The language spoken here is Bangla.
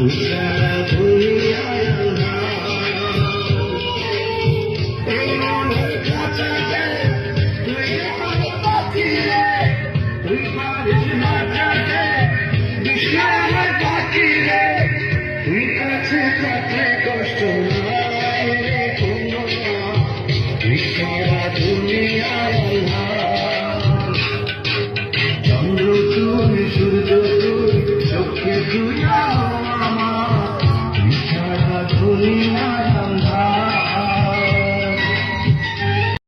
সারা দুনিয়ায় এই মনের কাছাতে তুই আমার পাখি রে, তুই পারিস না যাতে বিশাল পাখি রে, তুই কাছে থাকলে কষ্ট নাই রে কোনো, তুই সারা দুনিয়ায় চন্দ্র তুই সূর্য তুই চোখে তুই আমার, তুই সারা দুনিয়ায়